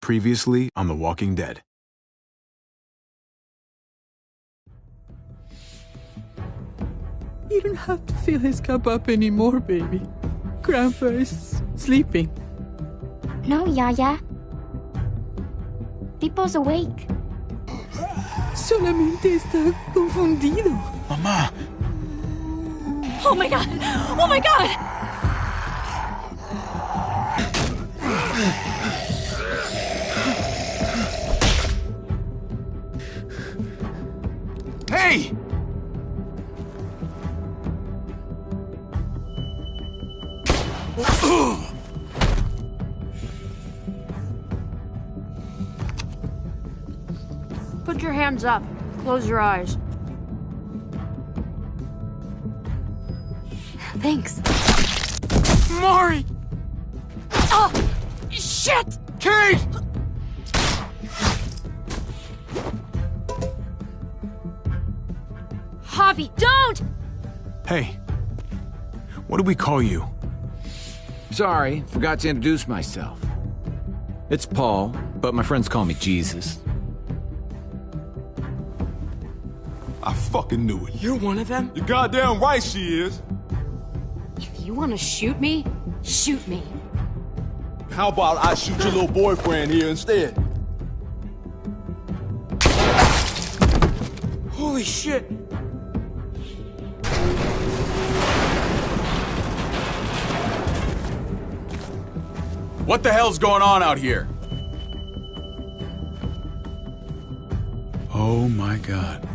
Previously on The Walking Dead. You don't have to fill his cup up anymore, baby. Grandpa is sleeping. No, Yaya. Pipo's awake. Solamente está confundido. Mamá! Oh my god! Oh my god! Hey! Put your hands up. Close your eyes. Thanks. Mari! Oh! Shit! Kate! Javi, don't! Hey. What do we call you? Sorry, forgot to introduce myself. It's Paul, but my friends call me Jesus. I fucking knew it. You're one of them? You're goddamn right she is. If you want to shoot me, shoot me. How about I shoot your little boyfriend here instead? Holy shit! What the hell's going on out here? Oh my god.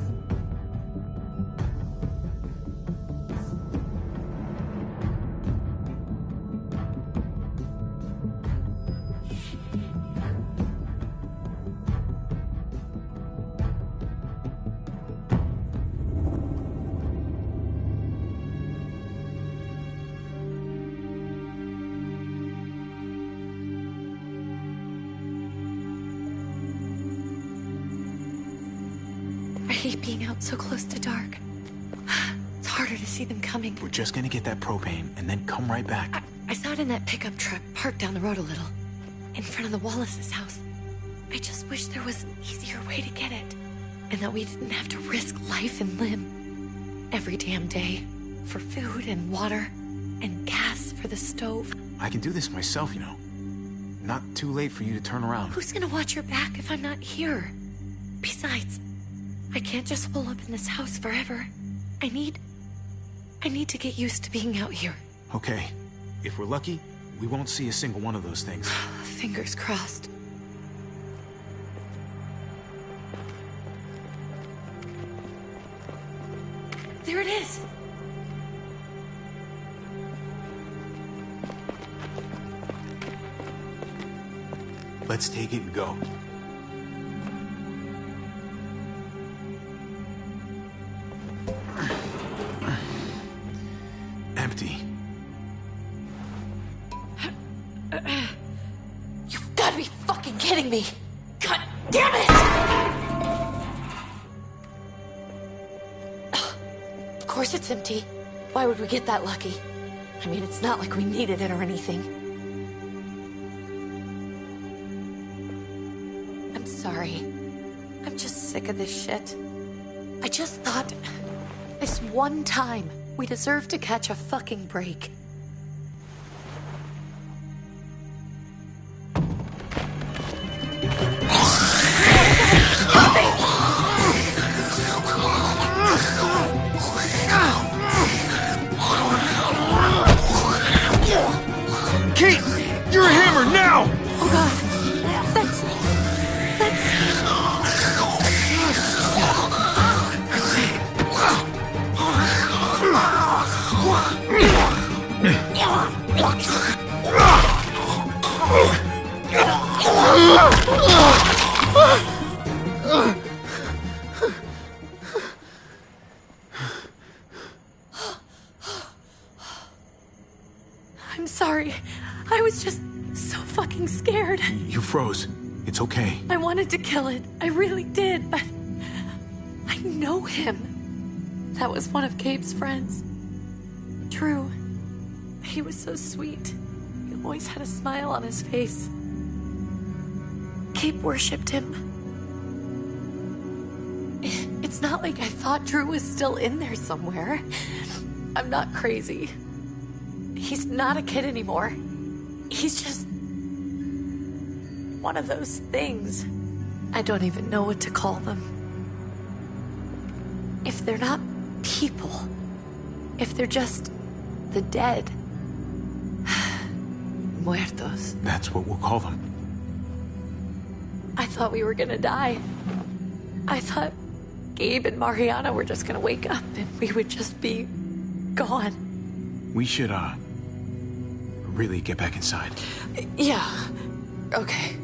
I hate being out so close to dark. It's harder to see them coming. We're just gonna get that propane and then come right back. I saw it in that pickup truck parked down the road a little, in front of the Wallace's house. I just wish there was an easier way to get it, and that we didn't have to risk life and limb every damn day for food and water and gas for the stove. I can do this myself, you know. Not too late for you to turn around. Who's gonna watch your back if I'm not here? Besides, I can't just hole up in this house forever. I need to get used to being out here. Okay. If we're lucky, we won't see a single one of those things. Fingers crossed. There it is! Let's take it and go. Empty. You've got to be fucking kidding me! God damn it! Of course it's empty. Why would we get that lucky? I mean, it's not like we needed it or anything. I'm sorry. I'm just sick of this shit. I just thought, this one time, we deserve to catch a fucking break. Kate! You're a hammer now! Oh god. That's... I'm sorry. I was just so fucking scared. You froze. It's okay. I wanted to kill it. I really did, but I know him. That was one of Gabe's friends. Drew. He was so sweet. He always had a smile on his face. Gabe worshipped him. It's not like I thought Drew was still in there somewhere. I'm not crazy. He's not a kid anymore. He's just one of those things. I don't even know what to call them. If they're not people, if they're just the dead, muertos. That's what we'll call them. I thought we were gonna die. I thought Gabe and Mariana were just gonna wake up and we would just be gone. We should, really get back inside. Yeah. Okay.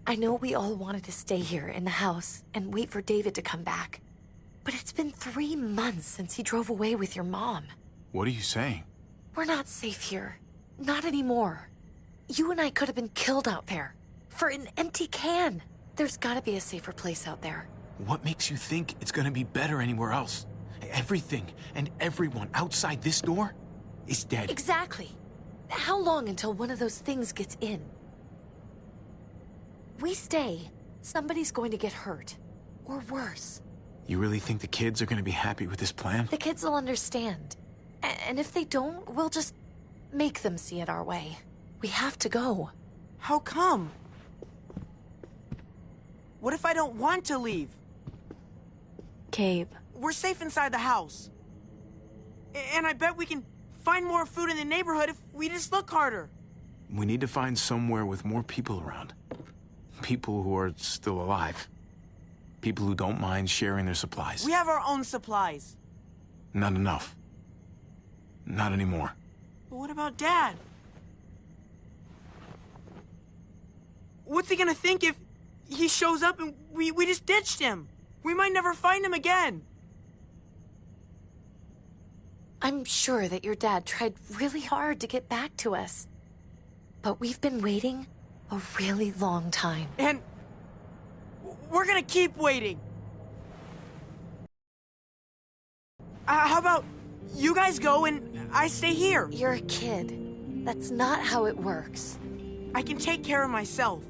I know we all wanted to stay here in the house and wait for David to come back. But it's been 3 months since he drove away with your mom. What are you saying? We're not safe here. Not anymore. You and I could have been killed out there. For an empty can. There's gotta be a safer place out there. What makes you think it's gonna be better anywhere else? Everything and everyone outside this door is dead. Exactly. How long until one of those things gets in? We stay, somebody's going to get hurt. Or worse. You really think the kids are gonna be happy with this plan? The kids will understand. And if they don't, we'll just make them see it our way. We have to go. How come? What if I don't want to leave? Gabe. We're safe inside the house. And I bet we can find more food in the neighborhood if we just look harder. We need to find somewhere with more people around. People who are still alive. People who don't mind sharing their supplies. We have our own supplies. Not enough. Not anymore. But what about Dad? What's he gonna think if he shows up and we just ditched him? We might never find him again. I'm sure that your dad tried really hard to get back to us. But we've been waiting a really long time. And we're gonna keep waiting. How about you guys go and I stay here? You're a kid. That's not how it works. I can take care of myself.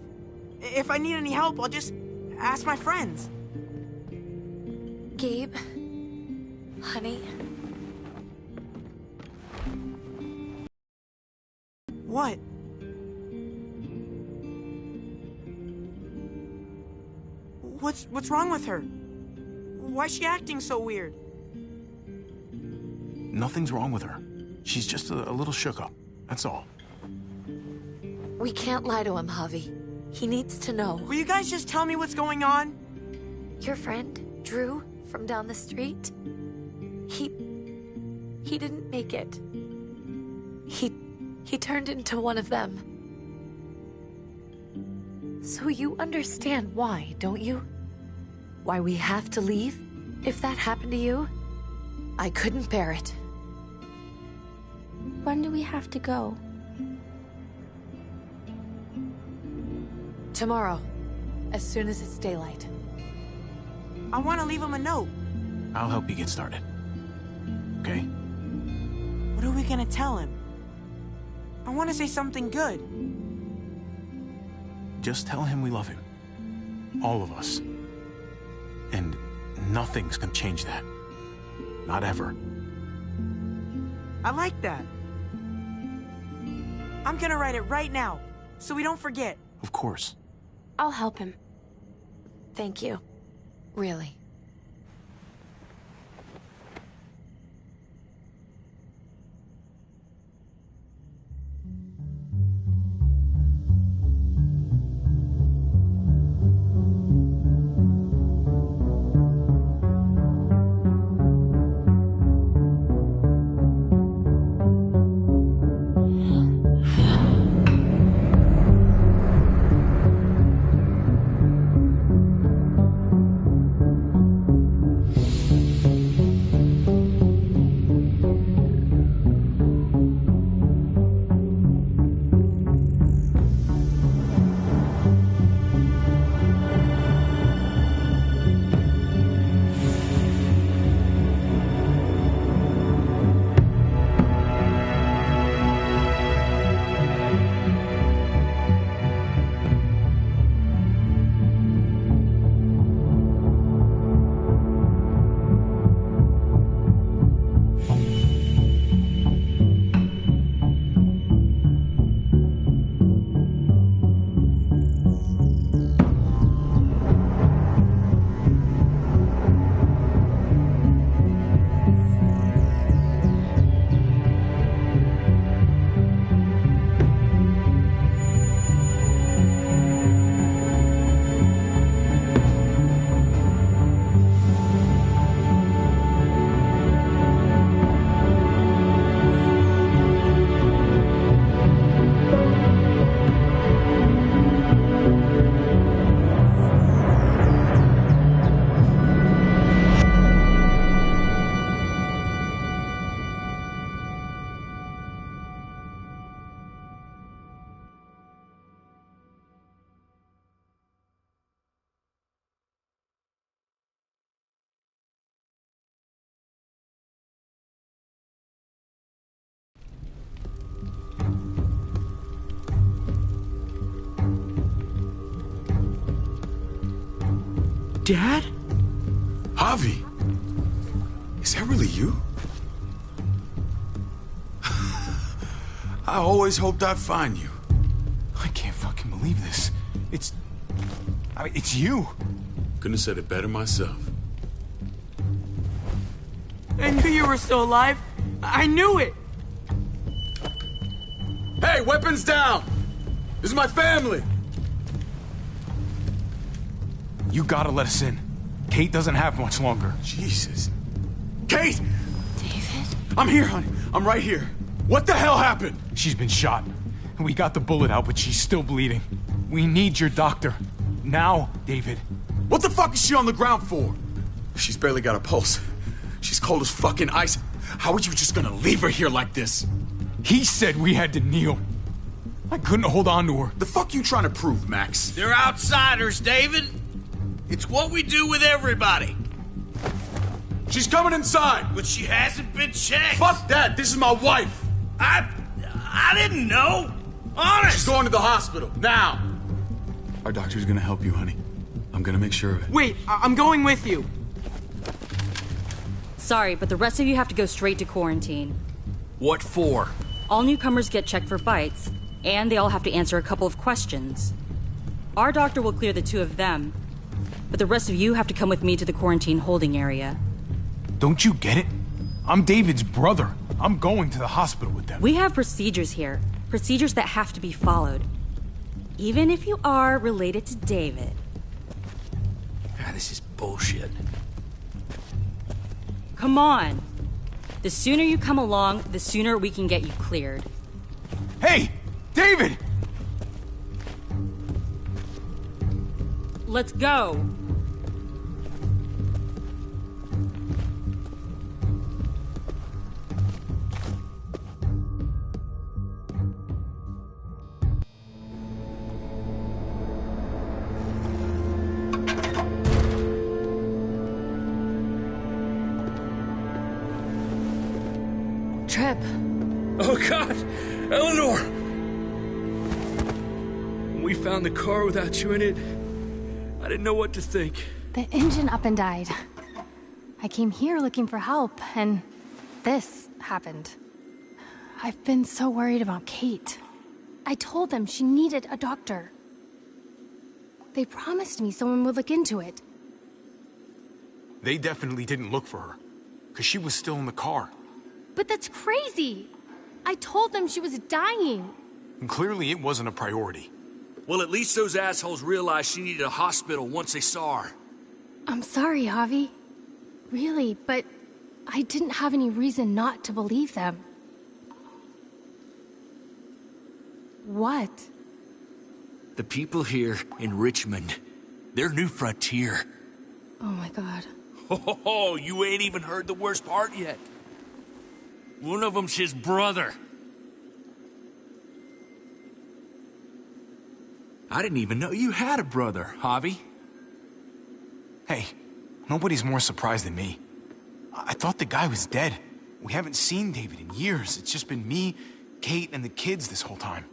If I need any help, I'll just ask my friends. Gabe, honey. What? What's wrong with her? Why's she acting so weird? Nothing's wrong with her. She's just a little shook up. That's all. We can't lie to him, Javi. He needs to know. Will you guys just tell me what's going on? Your friend, Drew, from down the street, he didn't make it. He turned into one of them. So you understand why, don't you? Why we have to leave? If that happened to you, I couldn't bear it. When do we have to go? Tomorrow, as soon as it's daylight. I want to leave him a note. I'll help you get started. Okay? What are we gonna tell him? I want to say something good. Just tell him we love him. All of us. And nothing's gonna change that. Not ever. I like that. I'm gonna write it right now, so we don't forget. Of course. I'll help him. Thank you. Really. Dad? Javi! Is that really you? I always hoped I'd find you. I can't fucking believe this. It's you. Couldn't have said it better myself. I knew you were still alive. I knew it. Hey, weapons down! This is my family! You gotta let us in. Kate doesn't have much longer. Jesus. Kate! David? I'm here, honey. I'm right here. What the hell happened? She's been shot. We got the bullet out, but she's still bleeding. We need your doctor. Now, David. What the fuck is she on the ground for? She's barely got a pulse. She's cold as fucking ice. How are you just gonna leave her here like this? He said we had to kneel. I couldn't hold on to her. The fuck you trying to prove, Max? They're outsiders, David. It's what we do with everybody. She's coming inside! But she hasn't been checked. Fuck that! This is my wife! I didn't know. Honest! She's going to the hospital, now! Our doctor's gonna help you, honey. I'm gonna make sure of it. Wait, I'm going with you. Sorry, but the rest of you have to go straight to quarantine. What for? All newcomers get checked for bites, and they all have to answer a couple of questions. Our doctor will clear the two of them, but the rest of you have to come with me to the quarantine holding area. Don't you get it? I'm David's brother. I'm going to the hospital with them. We have procedures here. Procedures that have to be followed. Even if you are related to David. This is bullshit. Come on. The sooner you come along, the sooner we can get you cleared. Hey! David! Let's go. Trip. Oh, God! Eleanor! When we found the car without you in it, I didn't know what to think. The engine up and died. I came here looking for help, and this happened. I've been so worried about Kate. I told them she needed a doctor. They promised me someone would look into it. They definitely didn't look for her, because she was still in the car. But that's crazy! I told them she was dying. And clearly it wasn't a priority. Well, at least those assholes realized she needed a hospital once they saw her. I'm sorry, Javi. Really, but I didn't have any reason not to believe them. What? The people here in Richmond, they're New Frontier. Oh my God. Oh, you ain't even heard the worst part yet. One of them's his brother. I didn't even know you had a brother, Javi. Hey, nobody's more surprised than me. I thought the guy was dead. We haven't seen David in years. It's just been me, Kate, and the kids this whole time.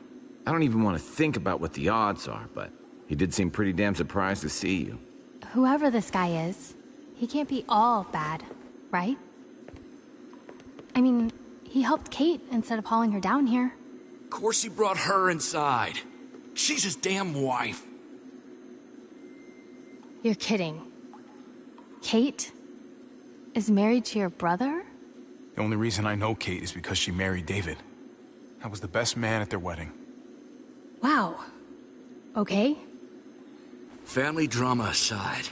I don't even want to think about what the odds are, but he did seem pretty damn surprised to see you. Whoever this guy is, he can't be all bad, right? I mean, he helped Kate instead of hauling her down here. Of course he brought her inside. She's his damn wife. You're kidding. Kate is married to your brother? The only reason I know Kate is because she married David. I was the best man at their wedding. Wow. Okay. Family drama aside,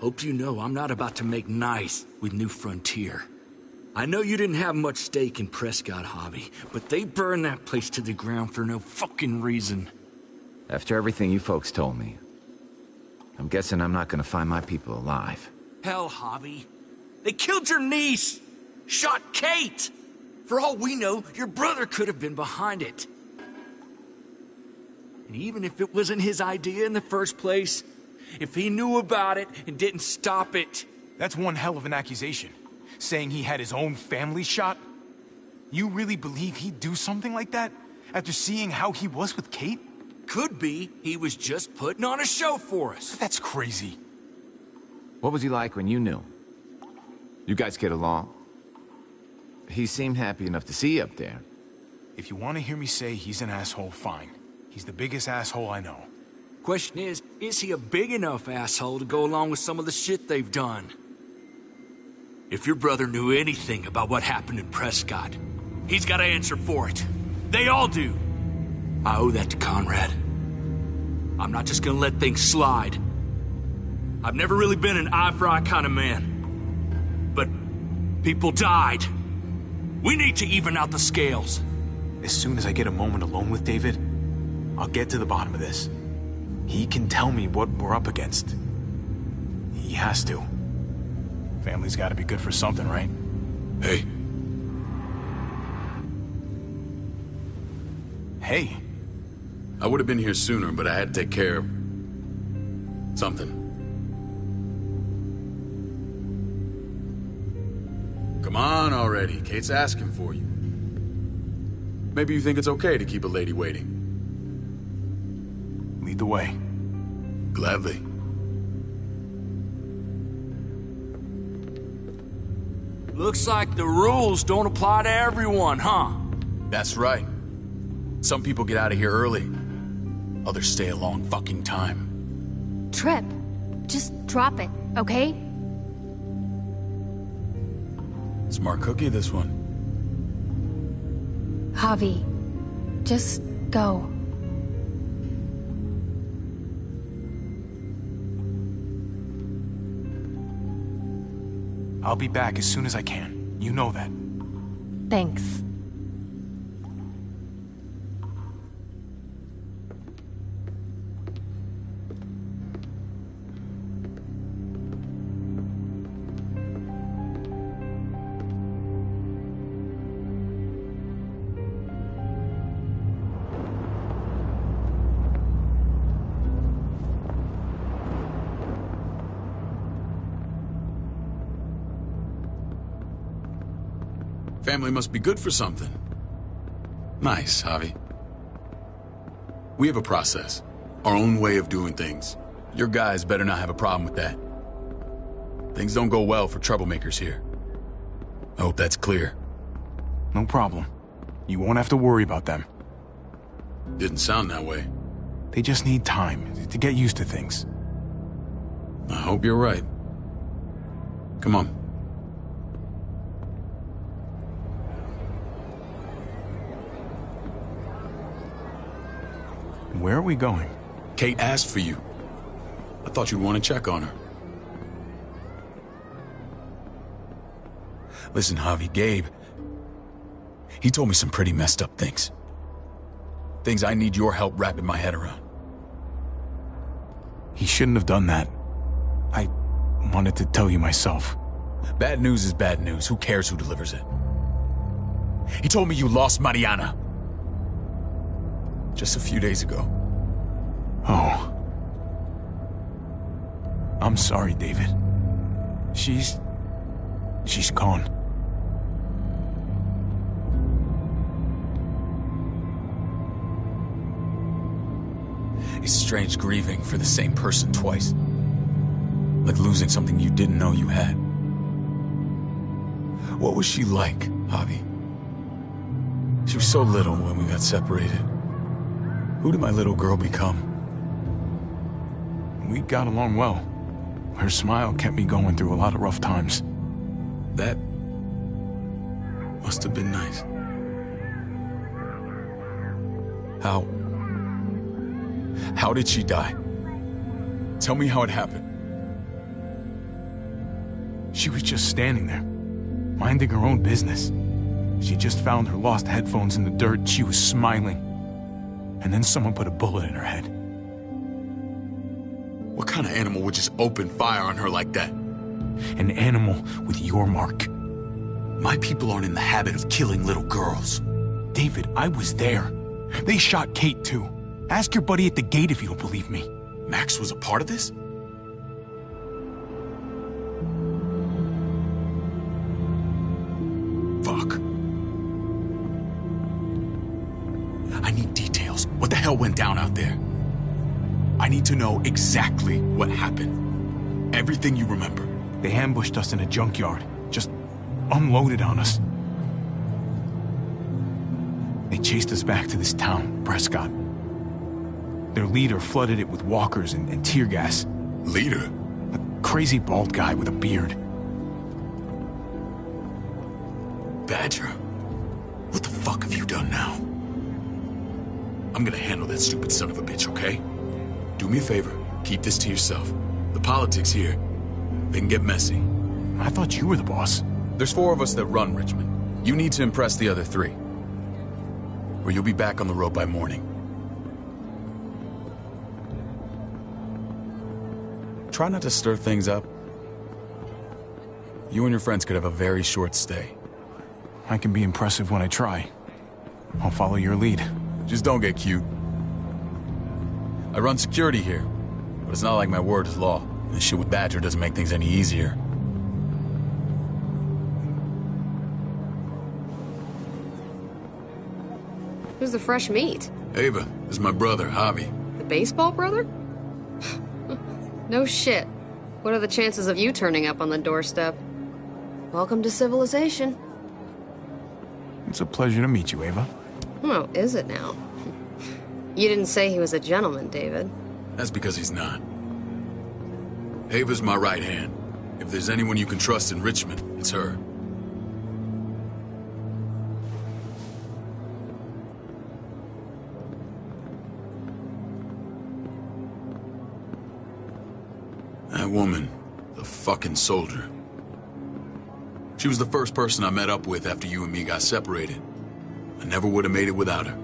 hope you know I'm not about to make nice with New Frontier. I know you didn't have much stake in Prescott, Javi, but they burned that place to the ground for no fucking reason. After everything you folks told me, I'm guessing I'm not gonna find my people alive. Hell, Javi. They killed your niece! Shot Kate! For all we know, your brother could have been behind it. And even if it wasn't his idea in the first place, if he knew about it and didn't stop it... That's one hell of an accusation. Saying he had his own family shot? You really believe he'd do something like that? After seeing how he was with Kate? Could be he was just putting on a show for us. That's crazy. What was he like when you knew? You guys get along? He seemed happy enough to see you up there. If you want to hear me say he's an asshole, fine. He's the biggest asshole I know. Question is he a big enough asshole to go along with some of the shit they've done? If your brother knew anything about what happened in Prescott, he's got to answer for it. They all do. I owe that to Conrad. I'm not just gonna let things slide. I've never really been an eye-for-eye kind of man. But people died. We need to even out the scales. As soon as I get a moment alone with David, I'll get to the bottom of this. He can tell me what we're up against. He has to. Family's gotta be good for something, right? Hey. Hey. I would have been here sooner, but I had to take care of something. Come on already. Kate's asking for you. Maybe you think it's okay to keep a lady waiting. Lead the way. Gladly. Looks like the rules don't apply to everyone, huh? That's right. Some people get out of here early. Others stay a long fucking time. Trip, just drop it, okay? Smart cookie, this one. Javi, just go. I'll be back as soon as I can. You know that. Thanks. Family must be good for something. Nice, Javi. We have a process. Our own way of doing things. Your guys better not have a problem with that. Things don't go well for troublemakers here. I hope that's clear. No problem. You won't have to worry about them. Didn't sound that way. They just need time to get used to things. I hope you're right. Come on. Where are we going? Kate asked for you. I thought you'd want to check on her. Listen, Javi, Gabe... he told me some pretty messed up things. Things I need your help wrapping my head around. He shouldn't have done that. I wanted to tell you myself. Bad news is bad news. Who cares who delivers it? He told me you lost Mariana. Just a few days ago. Oh. I'm sorry, David. She's gone. It's strange grieving for the same person twice. Like losing something you didn't know you had. What was she like, Javi? She was so little when we got separated. Who did my little girl become? We got along well. Her smile kept me going through a lot of rough times. That must have been nice. How did she die? Tell me how it happened. She was just standing there, minding her own business. She just found her lost headphones in the dirt and she was smiling. And then someone put a bullet in her head. What kind of animal would just open fire on her like that? An animal with your mark. My people aren't in the habit of killing little girls. David, I was there. They shot Kate too. Ask your buddy at the gate if you don't believe me. Max was a part of this? Fuck. I need details. What the hell went down out there? I need to know exactly what happened. Everything you remember. They ambushed us in a junkyard. Just unloaded on us. They chased us back to this town, Prescott. Their leader flooded it with walkers and tear gas. Leader? A crazy bald guy with a beard. Badger, what the fuck have you done now? I'm gonna handle that stupid son of a bitch, okay? Do me a favor, keep this to yourself. The politics here, they can get messy. I thought you were the boss. There's 4 of us that run Richmond. You need to impress the other 3. Or you'll be back on the road by morning. Try not to stir things up. You and your friends could have a very short stay. I can be impressive when I try. I'll follow your lead. Just don't get cute. I run security here, but it's not like my word is law. This shit with Badger doesn't make things any easier. Who's the fresh meat? Ava, this is my brother, Javi. The baseball brother? No shit. What are the chances of you turning up on the doorstep? Welcome to civilization. It's a pleasure to meet you, Ava. Oh, is it now? You didn't say he was a gentleman, David. That's because he's not. Ava's my right hand. If there's anyone you can trust in Richmond, it's her. That woman, the fucking soldier. She was the first person I met up with after you and me got separated. I never would have made it without her.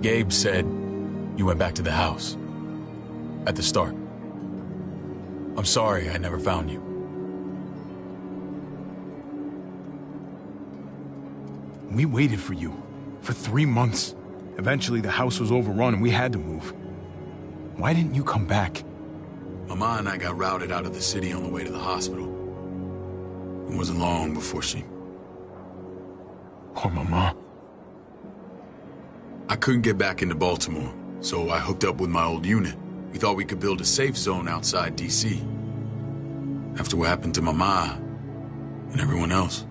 Gabe said you went back to the house. At the start. I'm sorry I never found you. We waited for you. For 3 months. Eventually the house was overrun and we had to move. Why didn't you come back? Mama and I got routed out of the city on the way to the hospital. It wasn't long before she... Poor Mama. I couldn't get back into Baltimore, so I hooked up with my old unit. We thought we could build a safe zone outside D.C. After what happened to Mama and everyone else,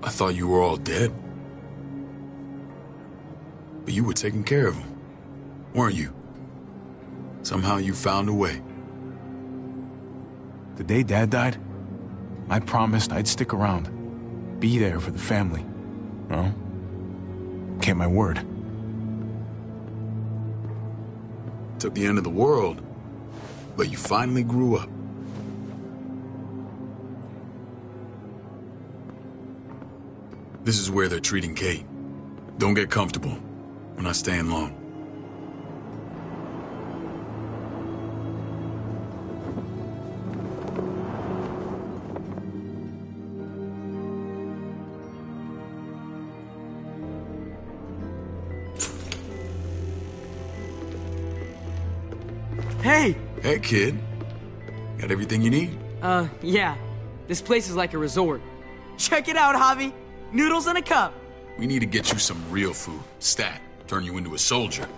I thought you were all dead. But you were taking care of them, weren't you? Somehow you found a way. The day Dad died, I promised I'd stick around. Be there for the family. Well, kept my word. Took the end of the world, but you finally grew up. This is where they're treating Kate. Don't get comfortable. We're not staying long. Hey! Hey, kid. Got everything you need? Yeah. This place is like a resort. Check it out, Javi. Noodles in a cup. We need to get you some real food. Stat. Turn you into a soldier.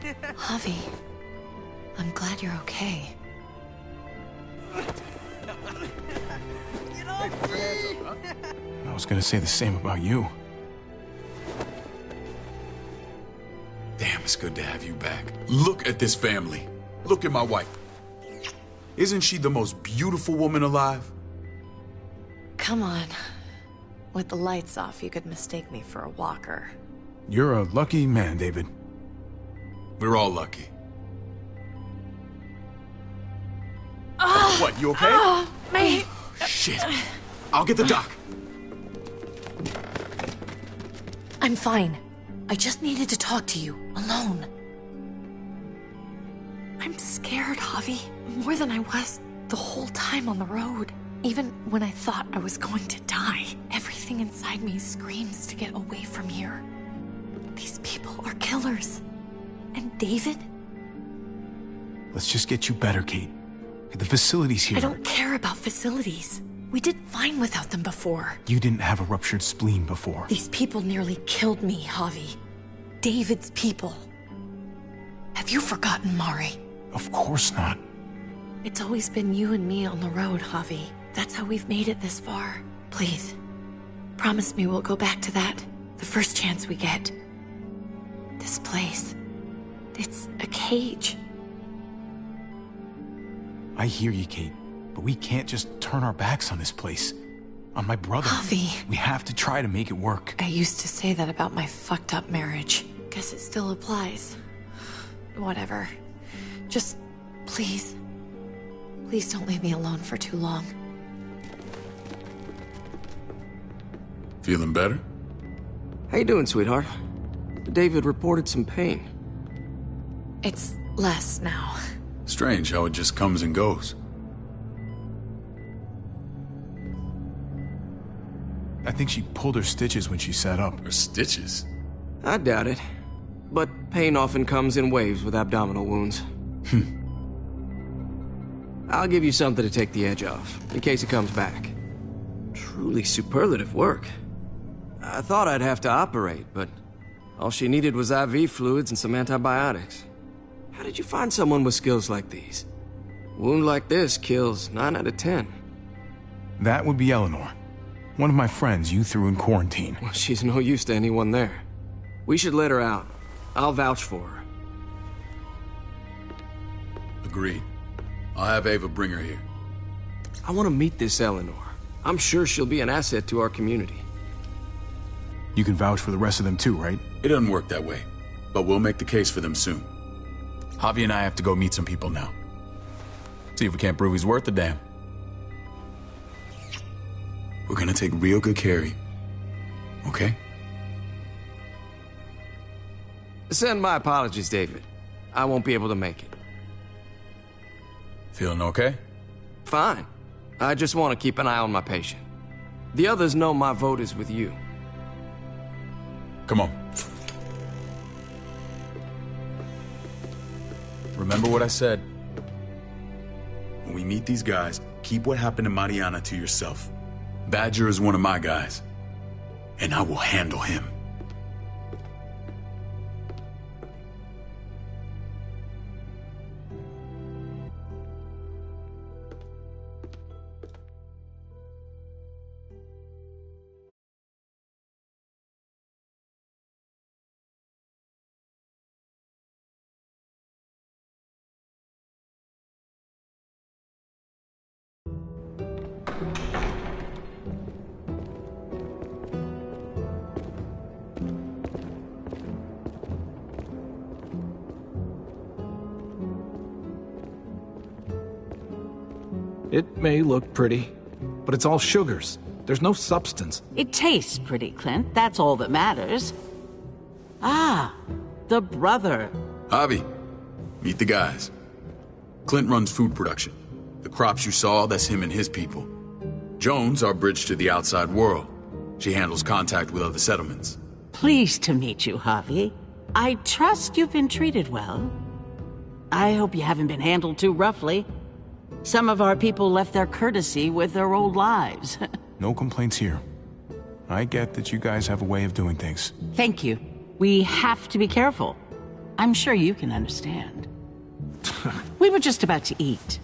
Javi, I'm glad you're okay. I was gonna say the same about you. Damn, it's good to have you back. Look at this family. Look at my wife. Isn't she the most beautiful woman alive? Come on. With the lights off, you could mistake me for a walker. You're a lucky man, David. We're all lucky. What, you okay? My... Shit. I'll get the doc. I'm fine. I just needed to talk to you, alone. I'm scared, Javi. More than I was the whole time on the road. Even when I thought I was going to die, everything inside me screams to get away from here. These people are killers. And David? Let's just get you better, Kate. The facilities here... I don't care about facilities. We did fine without them before. You didn't have a ruptured spleen before. These people nearly killed me, Javi. David's people. Have you forgotten, Mari? Of course not. It's always been you and me on the road, Javi. That's how we've made it this far. Please, promise me we'll go back to that the first chance we get. This place, it's a cage. I hear you, Kate, but we can't just turn our backs on this place. On my brother. Javi. We have to try to make it work. I used to say that about my fucked up marriage. Guess it still applies. Whatever. Just, please. Please don't leave me alone for too long. Feeling better? How you doing, sweetheart? David reported some pain. It's less now. Strange how it just comes and goes. I think she pulled her stitches when she sat up. Her stitches? I doubt it. But pain often comes in waves with abdominal wounds. I'll give you something to take the edge off, in case it comes back. Truly superlative work. I thought I'd have to operate, but all she needed was IV fluids and some antibiotics. How did you find someone with skills like these? A wound like this kills 9 out of 10. That would be Eleanor. One of my friends you threw in quarantine. Well, she's no use to anyone there. We should let her out. I'll vouch for her. Agreed. I'll have Ava bring her here. I want to meet this Eleanor. I'm sure she'll be an asset to our community. You can vouch for the rest of them too, right? It doesn't work that way, but we'll make the case for them soon. Javi and I have to go meet some people now. See if we can't prove he's worth the damn. We're gonna take real good care of you. Okay? Send my apologies, David. I won't be able to make it. Feeling okay? Fine. I just want to keep an eye on my patient. The others know my vote is with you. Come on. Remember what I said. When we meet these guys, keep what happened to Mariana to yourself. Badger is one of my guys, and I will handle him. It may look pretty, but it's all sugars. There's no substance. It tastes pretty, Clint. That's all that matters. Ah, the brother. Javi, meet the guys. Clint runs food production. The crops you saw, that's him and his people. Jones, our bridge to the outside world. She handles contact with other settlements. Pleased to meet you, Javi. I trust you've been treated well. I hope you haven't been handled too roughly. Some of our people left their courtesy with their old lives. No complaints here. I get that you guys have a way of doing things. Thank you. We have to be careful. I'm sure you can understand. We were just about to eat.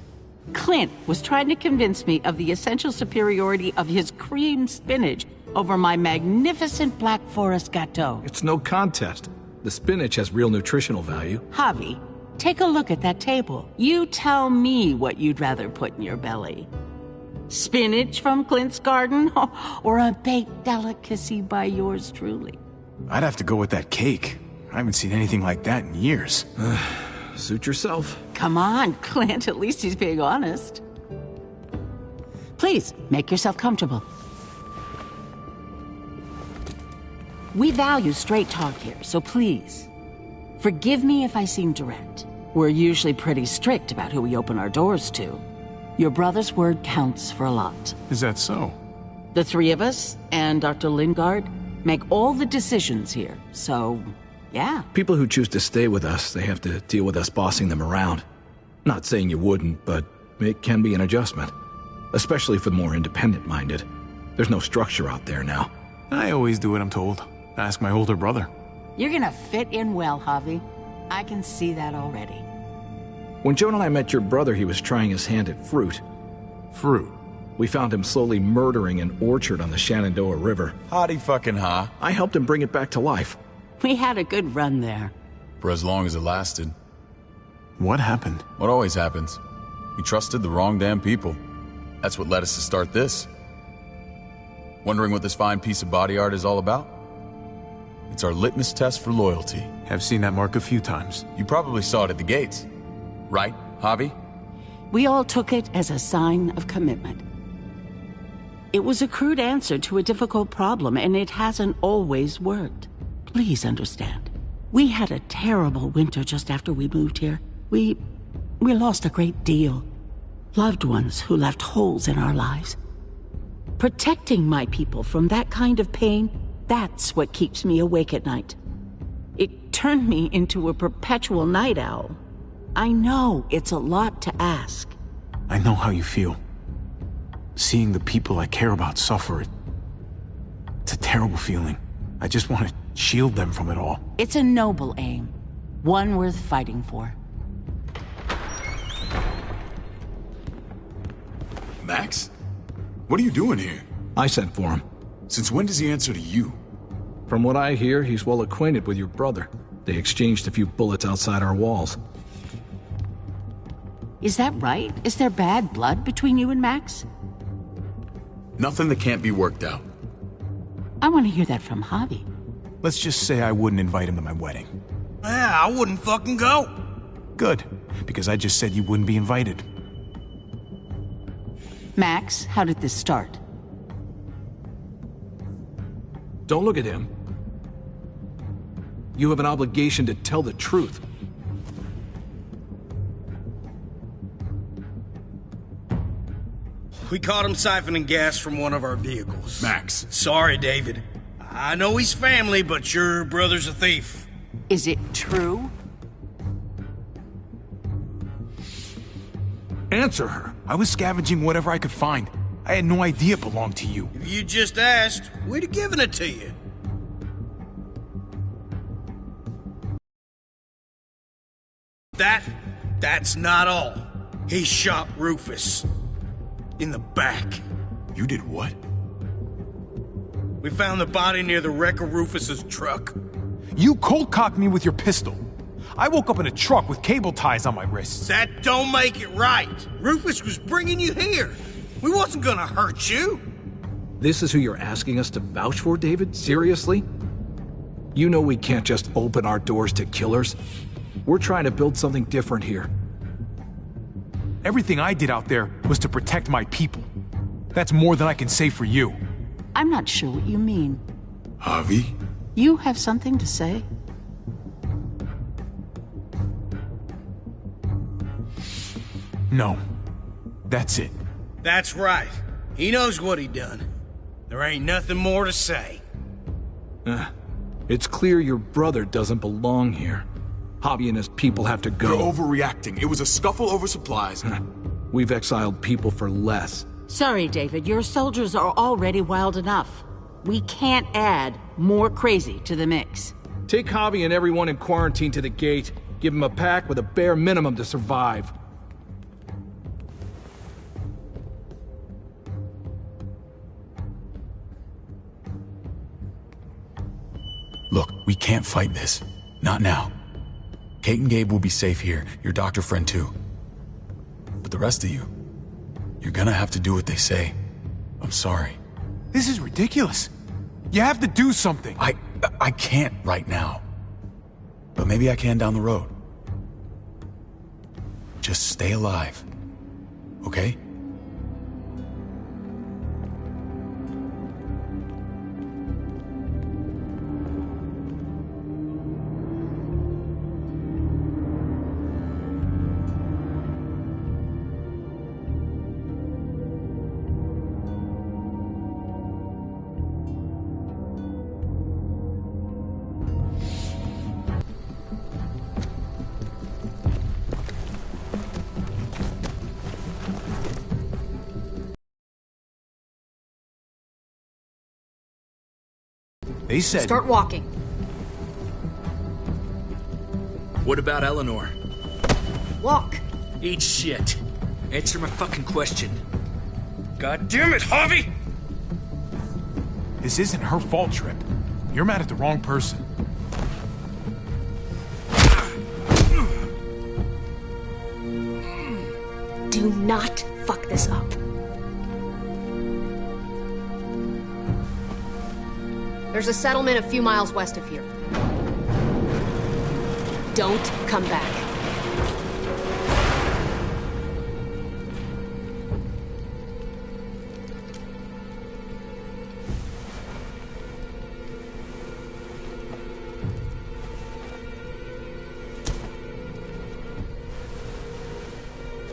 Clint was trying to convince me of the essential superiority of his cream spinach over my magnificent Black Forest gâteau. It's no contest. The spinach has real nutritional value. Javi, take a look at that table. You tell me what you'd rather put in your belly. Spinach from Clint's garden, or a baked delicacy by yours truly? I'd have to go with that cake. I haven't seen anything like that in years. Suit yourself. Come on, Clint, at least he's being honest. Please, make yourself comfortable. We value straight talk here, so please, forgive me if I seem direct. We're usually pretty strict about who we open our doors to. Your brother's word counts for a lot. Is that so? The three of us and Dr. Lingard make all the decisions here, so, yeah. People who choose to stay with us, they have to deal with us bossing them around. Not saying you wouldn't, but it can be an adjustment. especially for the more independent-minded. There's no structure out there now. I always do what I'm told. Ask my older brother. You're gonna fit in well, Javi. I can see that already. When Joan and I met your brother, he was trying his hand at fruit. Fruit? We found him slowly murdering an orchard on the Shenandoah River. Howdy fucking ha. I helped him bring it back to life. We had a good run there. For as long as it lasted. What happened? What always happens. We trusted the wrong damn people. That's what led us to start this. Wondering what this fine piece of body art is all about? It's our litmus test for loyalty. Have seen that mark a few times. You probably saw it at the gates. Right, Javi? We all took it as a sign of commitment. It was a crude answer to a difficult problem, and it hasn't always worked. Please understand. We had a terrible winter just after we moved here. We lost a great deal. Loved ones who left holes in our lives. Protecting my people from that kind of pain, that's what keeps me awake at night. It turned me into a perpetual night owl. I know it's a lot to ask. I know how you feel. Seeing the people I care about suffer, it's a terrible feeling. I just want to shield them from it all. It's a noble aim. One worth fighting for. Max? What are you doing here? I sent for him. Since when does he answer to you? From what I hear, he's well acquainted with your brother. They exchanged a few bullets outside our walls. Is that right? Is there bad blood between you and Max? Nothing that can't be worked out. I want to hear that from Javi. Let's just say I wouldn't invite him to my wedding. Yeah, I wouldn't fucking go. Good, because I just said you wouldn't be invited. Max, how did this start? Don't look at him. You have an obligation to tell the truth. We caught him siphoning gas from one of our vehicles. Max. Sorry, David. I know he's family, but your brother's a thief. Is it true? Answer her. I was scavenging whatever I could find. I had no idea it belonged to you. If you just asked, we'd have given it to you. That's not all. He shot Rufus. In the back. You did what? We found the body near the wreck of Rufus's truck. You cold-cocked me with your pistol. I woke up in a truck with cable ties on my wrists. That don't make it right. Rufus was bringing you here. We wasn't gonna hurt you. This is who you're asking us to vouch for, David? Seriously? You know we can't just open our doors to killers. We're trying to build something different here. Everything I did out there was to protect my people. That's more than I can say for you. I'm not sure what you mean. Javi? You have something to say? No. That's it. That's right. He knows what he done. There ain't nothing more to say. It's clear your brother doesn't belong here. Javi and his people have to go. You're overreacting. It was a scuffle over supplies. We've exiled people for less. Sorry, David. Your soldiers are already wild enough. We can't add more crazy to the mix. Take Javi and everyone in quarantine to the gate. Give them a pack with a bare minimum to survive. Look, we can't fight this. Not now. Kate and Gabe will be safe here, your doctor friend too. But the rest of you, you're gonna have to do what they say. I'm sorry. This is ridiculous. You have to do something. I can't right now. But maybe I can down the road. Just stay alive. Okay? They said... Start walking. What about Eleanor? Walk. Eat shit. Answer my fucking question. God damn it, Javi! This isn't her fault, Trip. You're mad at the wrong person. Do not fuck this up. There's a settlement a few miles west of here. Don't come back.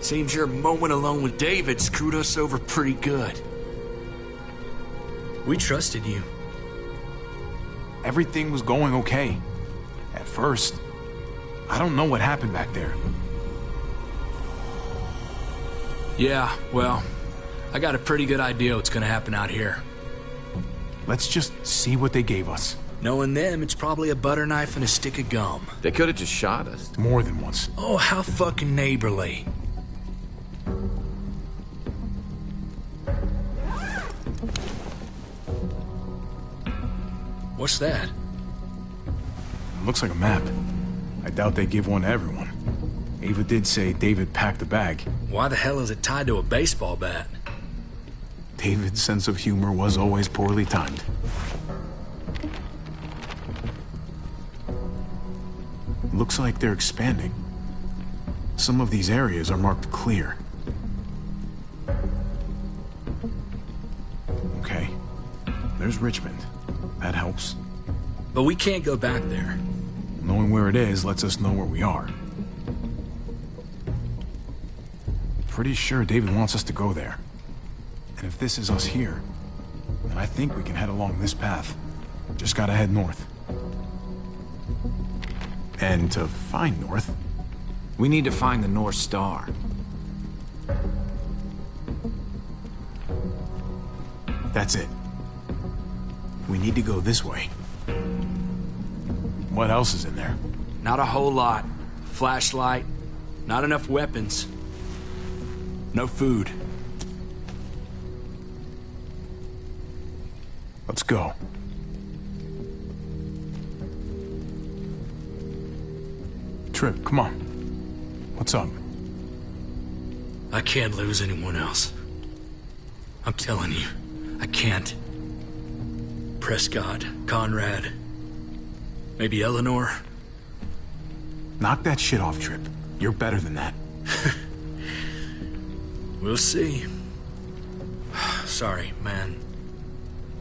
Seems your moment alone with David screwed us over pretty good. We trusted you. Everything was going okay. At first. I don't know what happened back there. Yeah, well, I got a pretty good idea what's gonna happen out here. Let's just see what they gave us. Knowing them, it's probably a butter knife and a stick of gum. They could have just shot us. More than once. Oh, how fucking neighborly. What's that? Looks like a map. I doubt they give one to everyone. Ava did say David packed the bag. Why the hell is it tied to a baseball bat? David's sense of humor was always poorly timed. Looks like they're expanding. Some of these areas are marked clear. Okay. There's Richmond. That helps. But we can't go back there. Knowing where it is lets us know where we are. Pretty sure David wants us to go there. And if this is us here, then I think we can head along this path. Just gotta head north. And to find north, we need to find the North Star. That's it. We need to go this way. What else is in there? Not a whole lot. Flashlight, not enough weapons. No food. Let's go. Trip, come on. What's up? I can't lose anyone else. I'm telling you, I can't. Prescott, Conrad, maybe Eleanor. Knock that shit off, Trip. You're better than that. We'll see. Sorry, man.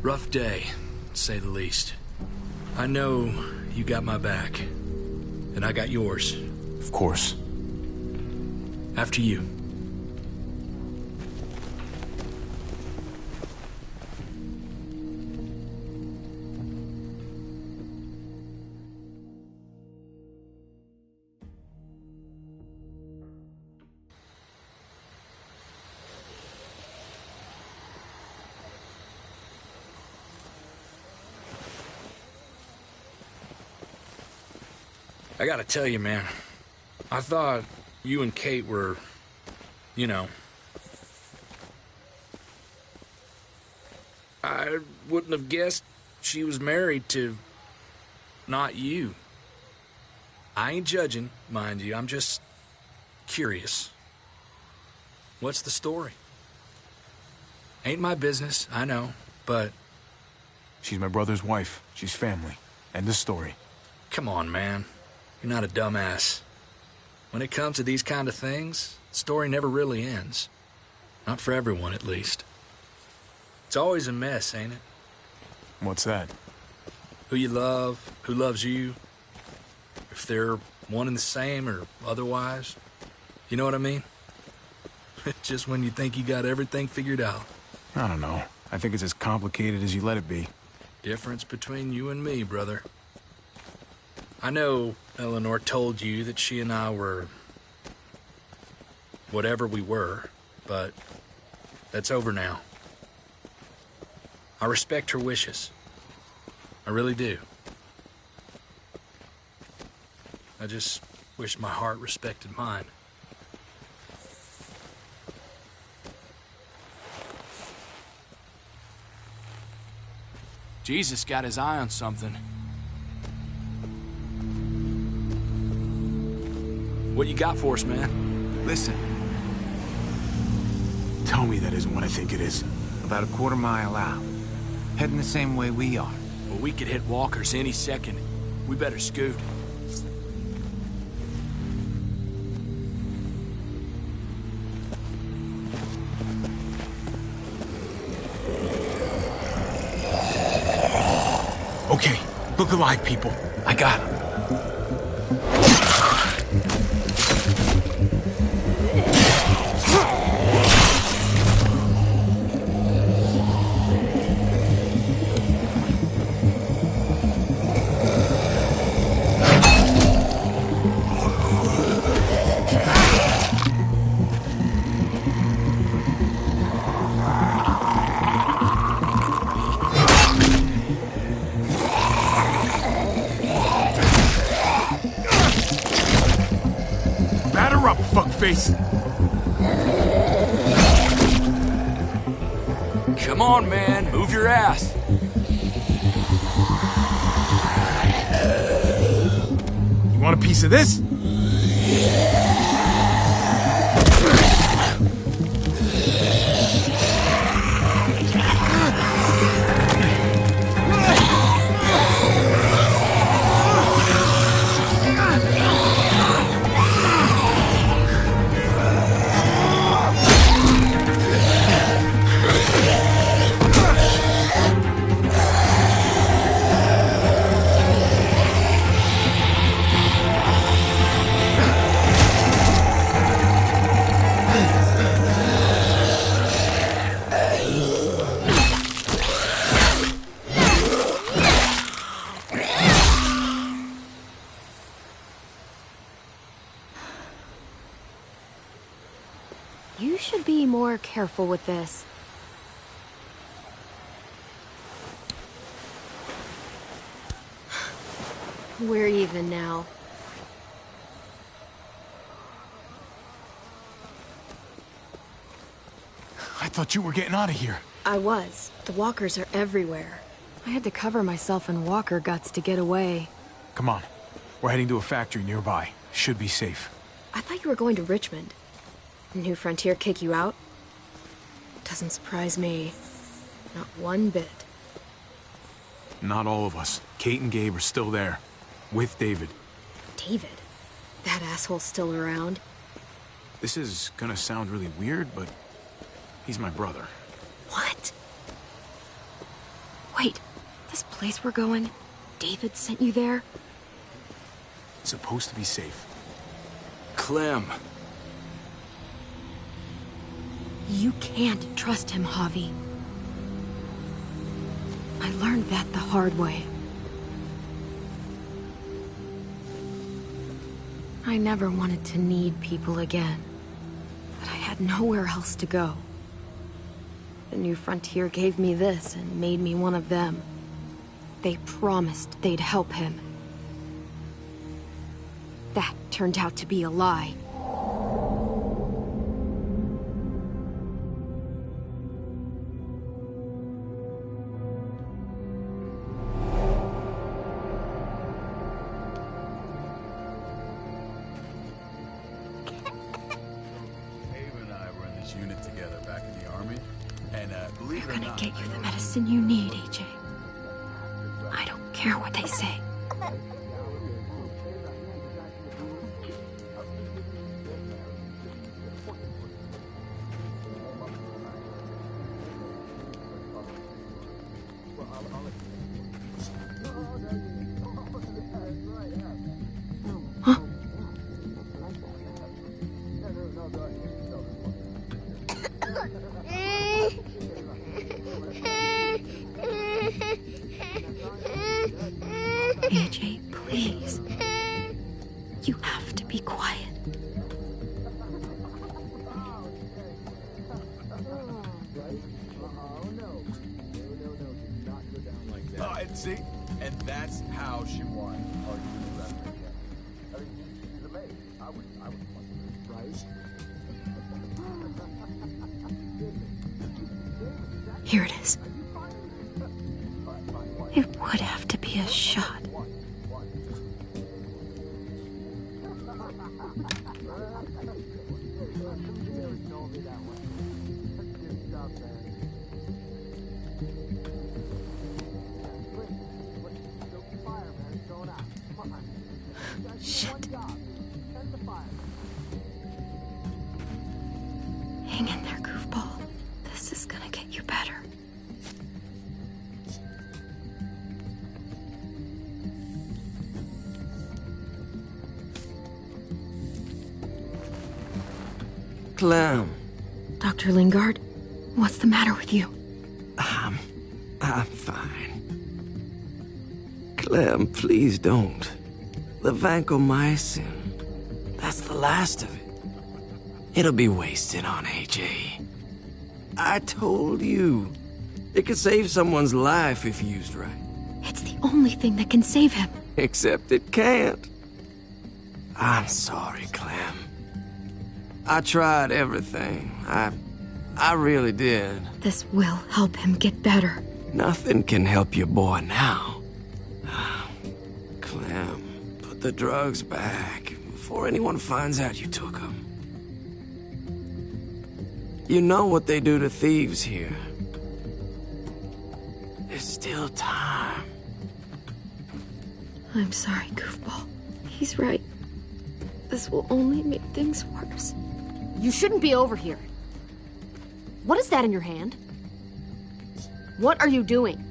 Rough day, to say the least. I know you got my back, and I got yours. Of course. After you. I gotta tell you, man, I thought you and Kate were, you know... I wouldn't have guessed she was married to... not you. I ain't judging, mind you, I'm just curious. What's the story? Ain't my business, I know, but... She's my brother's wife. She's family. End of story. Come on, man. You're not a dumbass. When it comes to these kind of things, the story never really ends. Not for everyone, at least. It's always a mess, ain't it? What's that? Who you love, who loves you, if they're one and the same or otherwise. You know what I mean? Just when you think you got everything figured out. I don't know. I think it's as complicated as you let it be. Difference between you and me, brother. I know Eleanor told you that she and I were... whatever we were, but that's over now. I respect her wishes. I really do. I just wish my heart respected mine. Jesus got his eye on something. What you got for us, man? Listen. Tell me that isn't what I think it is. About a quarter mile out. Heading the same way we are. Well, we could hit walkers any second. We better scoot. Okay, look alive, people. I got him. Fuckface. Come on, man. Move your ass. You want a piece of this? You should be more careful with this. We're even now. I thought you were getting out of here. I was. The walkers are everywhere. I had to cover myself in walker guts to get away. Come on. We're heading to a factory nearby. Should be safe. I thought you were going to Richmond. New Frontier kick you out? Doesn't surprise me. Not one bit. Not all of us. Kate and Gabe are still there. With David. David? That asshole's still around? This is gonna sound really weird, but he's my brother. What? Wait, this place we're going, David sent you there? It's supposed to be safe. Clem. You can't trust him, Javi. I learned that the hard way. I never wanted to need people again, but I had nowhere else to go. The New Frontier gave me this and made me one of them. They promised they'd help him. That turned out to be a lie. Get you the medicine you need, AJ. I don't care what they say. Huh? AJ, please. You have to be quiet. See? That's how she won. Are you the referee? I mean, she's amazing. I would want to, right? Here it is. It would have to be a shot. Shit. Hang in there, goofball. This is gonna get you better. Clem. Dr. Lingard, what's the matter with you? I'm fine. Clem, please don't. The vancomycin. That's the last of it. It'll be wasted on AJ. I told you. It could save someone's life if used right. It's the only thing that can save him. Except it can't. I'm sorry, Clem. I tried everything. I really did. This will help him get better. Nothing can help your boy now. Clem, put the drugs back before anyone finds out you took them. You know what they do to thieves here. There's still time. I'm sorry, goofball. He's right. This will only make things worse. You shouldn't be over here. What is that in your hand? What are you doing?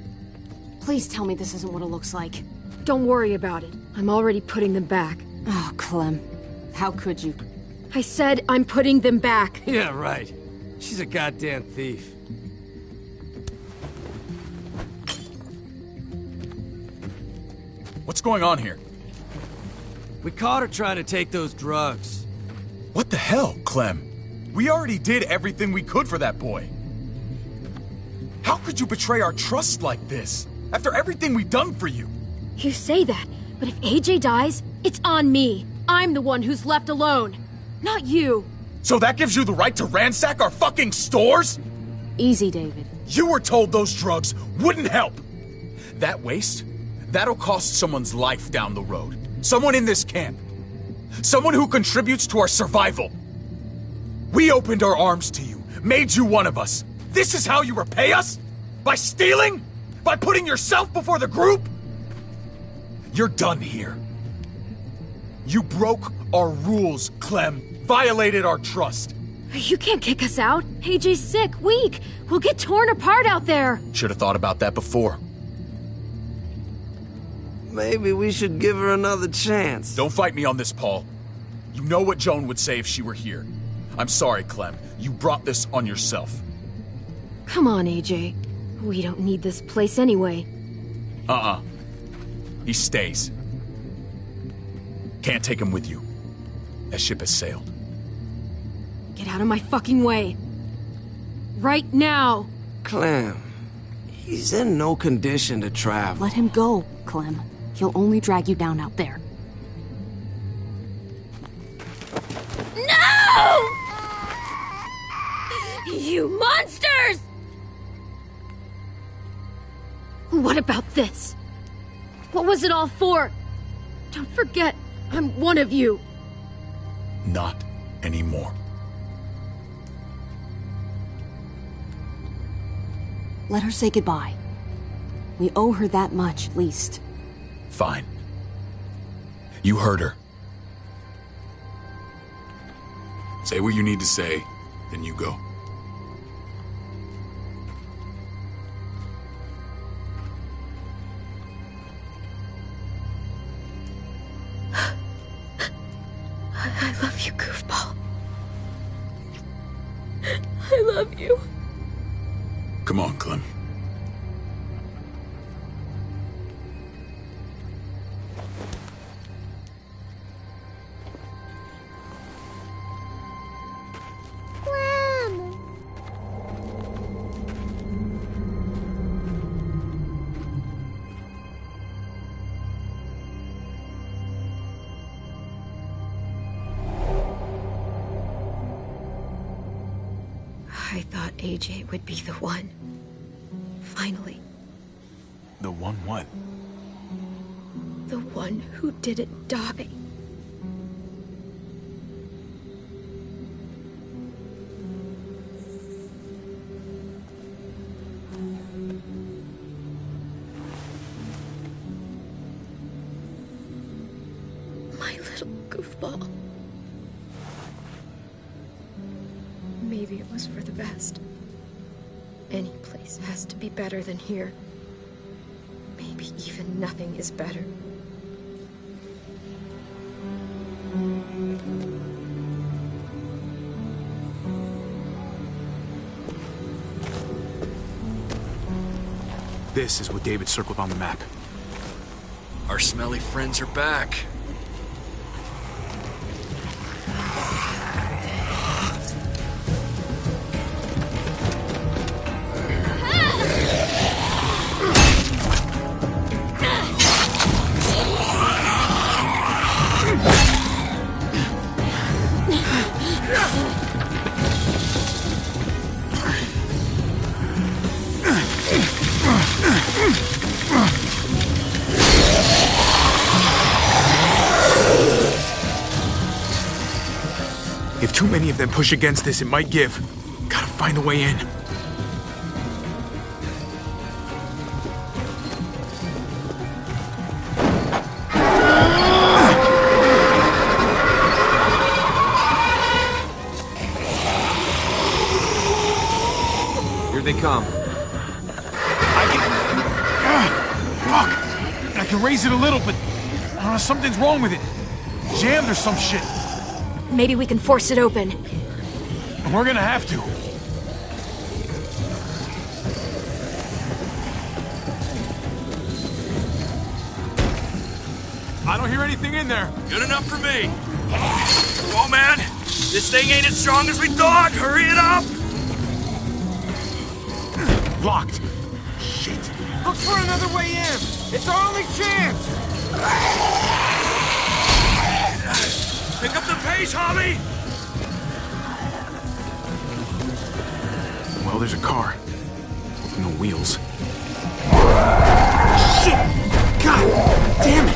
Please tell me this isn't what it looks like. Don't worry about it. I'm already putting them back. Oh, Clem. How could you? I said I'm putting them back. Yeah, right. She's a goddamn thief. What's going on here? We caught her trying to take those drugs. What the hell, Clem? We already did everything we could for that boy. How could you betray our trust like this? After everything we've done for you? You say that, but if AJ dies, it's on me. I'm the one who's left alone, not you. So that gives you the right to ransack our fucking stores? Easy, David. You were told those drugs wouldn't help. That waste, that'll cost someone's life down the road. Someone in this camp. Someone who contributes to our survival. We opened our arms to you, made you one of us. This is how you repay us? By stealing? By putting yourself before the group? You're done here. You broke our rules, Clem. Violated our trust. You can't kick us out. AJ's sick, weak. We'll get torn apart out there. Should have thought about that before. Maybe we should give her another chance. Don't fight me on this, Paul. You know what Joan would say if she were here. I'm sorry, Clem. You brought this on yourself. Come on, AJ. We don't need this place anyway. He stays. Can't take him with you. That ship has sailed. Get out of my fucking way. Right now. Clem, he's in no condition to travel. Let him go, Clem. He'll only drag you down out there. No! You monsters! What about this? What was it all for? Don't forget, I'm one of you. Not anymore. Let her say goodbye. We owe her that much, at least. Fine. You heard her. Say what you need to say, then you go. I love you, goofball. I love you. Come on, Clem. I thought AJ would be the one. Finally. The one what? The one who didn't die. My little goofball. Maybe it was for the best. Any place has to be better than here. Maybe even nothing is better. This is what David circled on the map. Our smelly friends are back. If too many of them push against this, it might give. Gotta find a way in. Here they come. Fuck! I can raise it a little, but something's wrong with it. Jammed or some shit. Maybe we can force it open. We're gonna have to. I don't hear anything in there. Good enough for me. Come on, man. This thing ain't as strong as we thought. Hurry it up. Locked. Shit. Look for another way in. It's our only chance. Pick up the pace, Javi! Well, there's a car. No wheels. Shit! God damn it!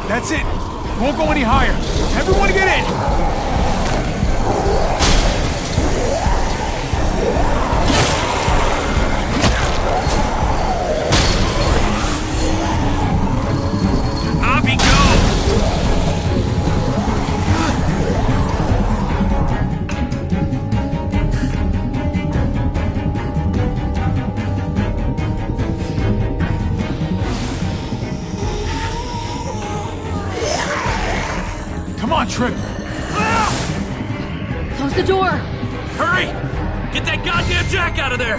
That's it. Won't go any higher. Everyone get in. Javi, go! Come on, Tripp. Close the door. Hurry! Get that goddamn jack out of there!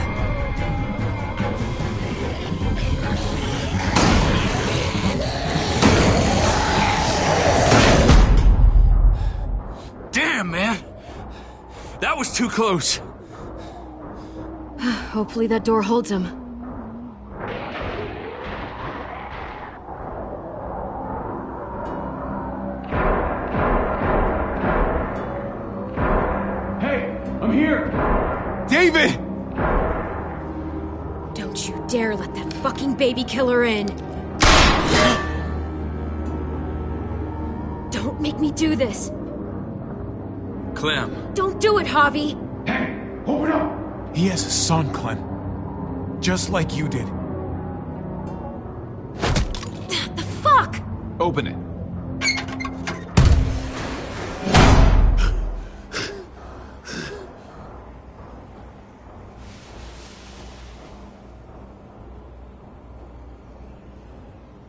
Damn, man. That was too close. Hopefully that door holds him. David! Don't you dare let that fucking baby killer in. Don't make me do this. Clem. Don't do it, Javi. Hey, open up! He has a son, Clem. Just like you did. The fuck? Open it.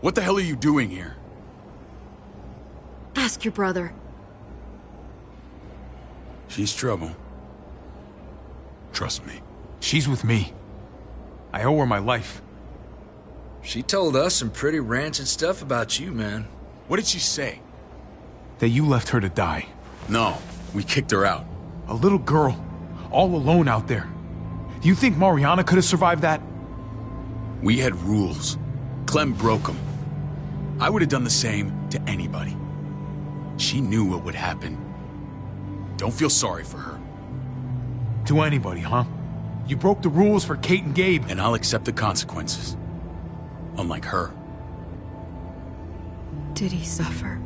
What the hell are you doing here? Ask your brother. She's trouble. Trust me. She's with me. I owe her my life. She told us some pretty rancid stuff about you, man. What did she say? That you left her to die. No, we kicked her out. A little girl, all alone out there. Do you think Mariana could have survived that? We had rules. Clem broke them. I would have done the same to anybody. She knew what would happen. Don't feel sorry for her. To anybody, huh? You broke the rules for Kate and Gabe. And I'll accept the consequences. Unlike her. Did he suffer?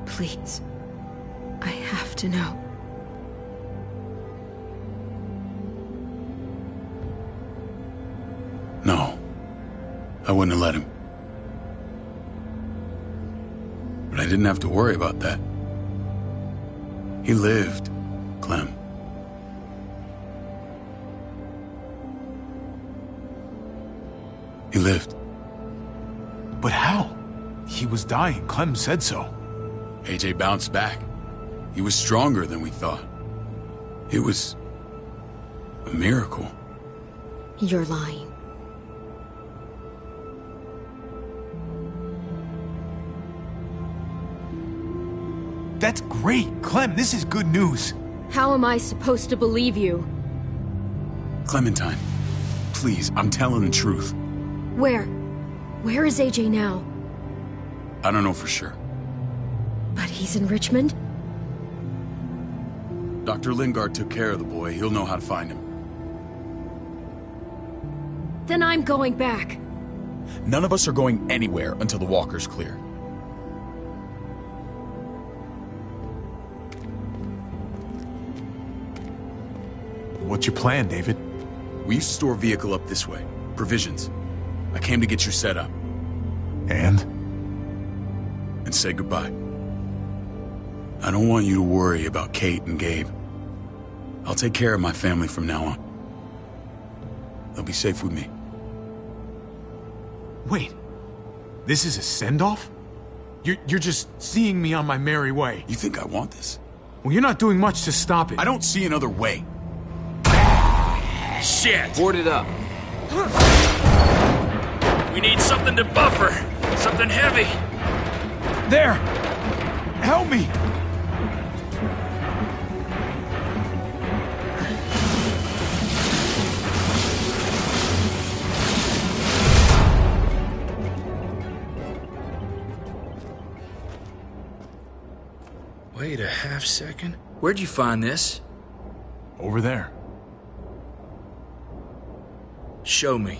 Please. I have to know. No. I wouldn't have let him. But I didn't have to worry about that. He lived, Clem. He lived. But how? He was dying. Clem said so. AJ bounced back. He was stronger than we thought. It was a miracle. You're lying. That's great. Clem, this is good news. How am I supposed to believe you? Clementine, please, I'm telling the truth. Where? Where is AJ now? I don't know for sure. But he's in Richmond? Dr. Lingard took care of the boy. He'll know how to find him. Then I'm going back. None of us are going anywhere until the walker's clear. What's your plan, David? We used to store a vehicle up this way. Provisions. I came to get you set up. And? And say goodbye. I don't want you to worry about Kate and Gabe. I'll take care of my family from now on. They'll be safe with me. Wait. This is a send-off? You're just seeing me on my merry way. You think I want this? Well, you're not doing much to stop it. I don't see another way. Shit! Board it up. We need something to buffer. Something heavy. There! Help me! Wait a half second. Where'd you find this? Over there. Show me.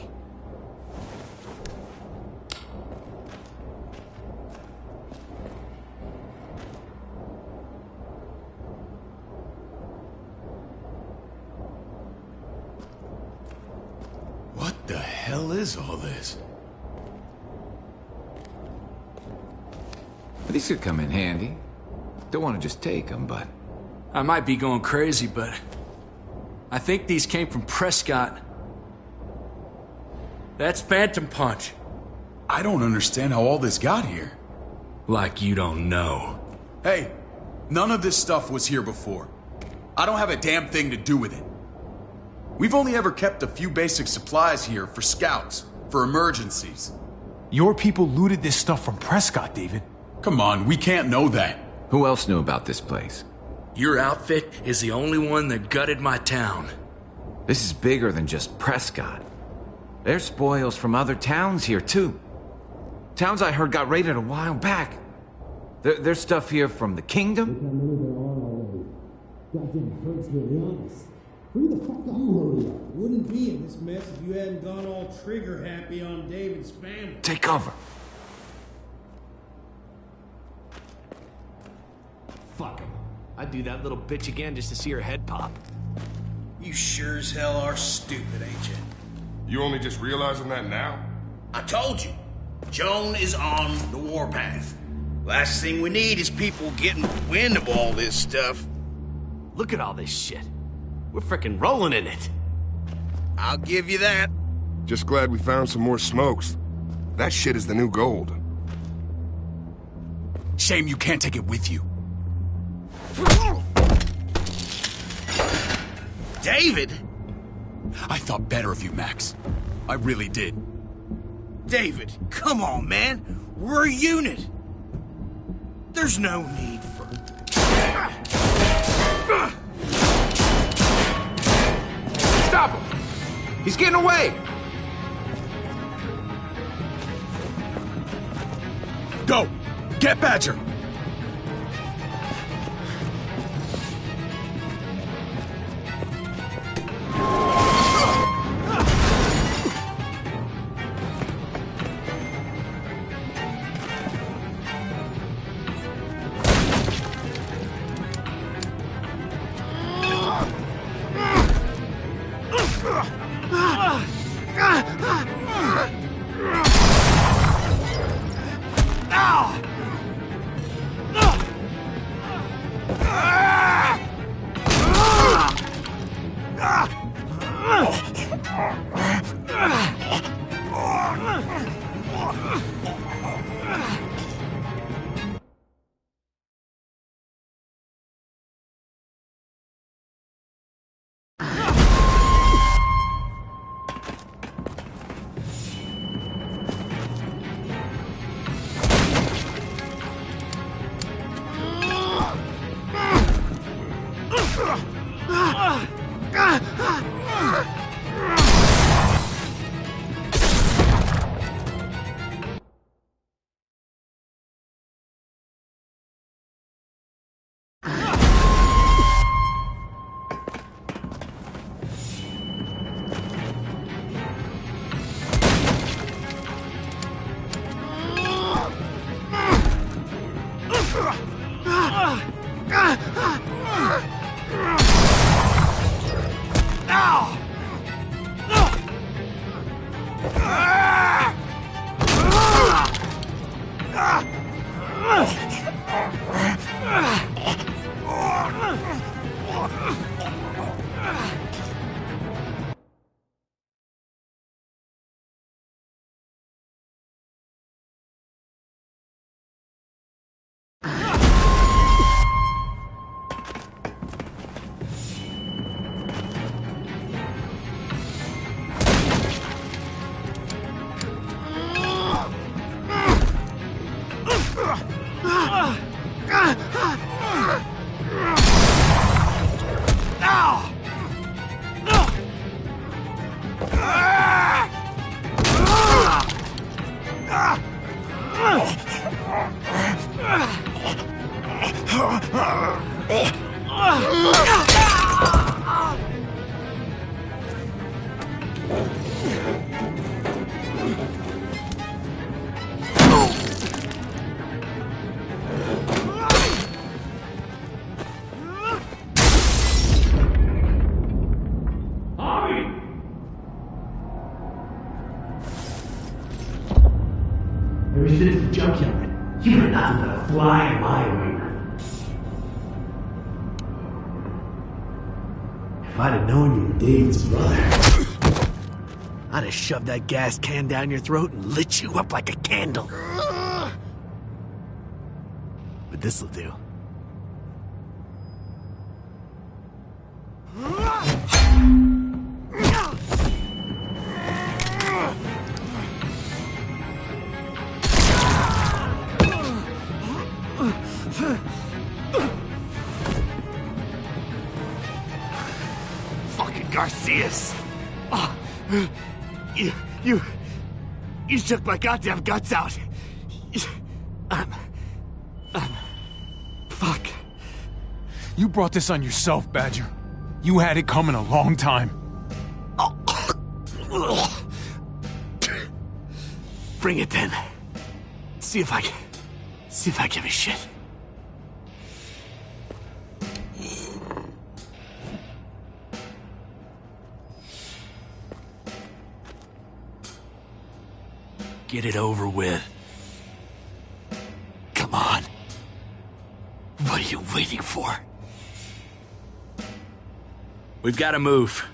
What the hell is all this? These could come in handy. Don't want to just take them, but... I might be going crazy, but I think these came from Prescott. That's Phantom Punch. I don't understand how all this got here. Like you don't know. Hey, none of this stuff was here before. I don't have a damn thing to do with it. We've only ever kept a few basic supplies here for scouts, for emergencies. Your people looted this stuff from Prescott, David. Come on, we can't know that. Who else knew about this place? Your outfit is the only one that gutted my town. This is bigger than just Prescott. There's spoils from other towns here, too. Towns I heard got raided a while back. There's stuff here from the Kingdom. Goddamn hurts to be honest. Who the fuck are you, hurry up? Wouldn't be in this mess if you hadn't gone all trigger happy on David's family. Take cover. Fuck him. I'd do that little bitch again just to see her head pop. You sure as hell are stupid, ain't you? You only just realizing that now? I told you. Joan is on the warpath. Last thing we need is people getting wind of all this stuff. Look at all this shit. We're frickin' rolling in it. I'll give you that. Just glad we found some more smokes. That shit is the new gold. Shame you can't take it with you. David? I thought better of you, Max. I really did. David, come on, man. We're a unit. There's no need for... Stop him! He's getting away! Go! Get Badger! Ever since the junkyard, you were nothing but a fly in my ointment. If I'd have known you were David's brother, I'd have shoved that gas can down your throat and lit you up like a candle. But this'll do. Fucking Garcias! Oh, you shook my goddamn guts out. Fuck. You brought this on yourself, Badger. You had it coming a long time. Bring it then. See if I give a shit. Get it over with. Come on. What are you waiting for? We've got to move.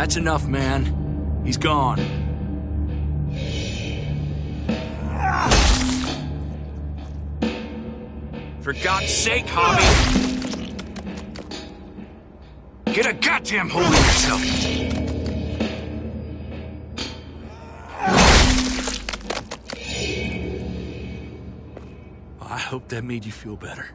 That's enough, man. He's gone. For God's sake, Javi! Get a goddamn hold of yourself! I hope that made you feel better.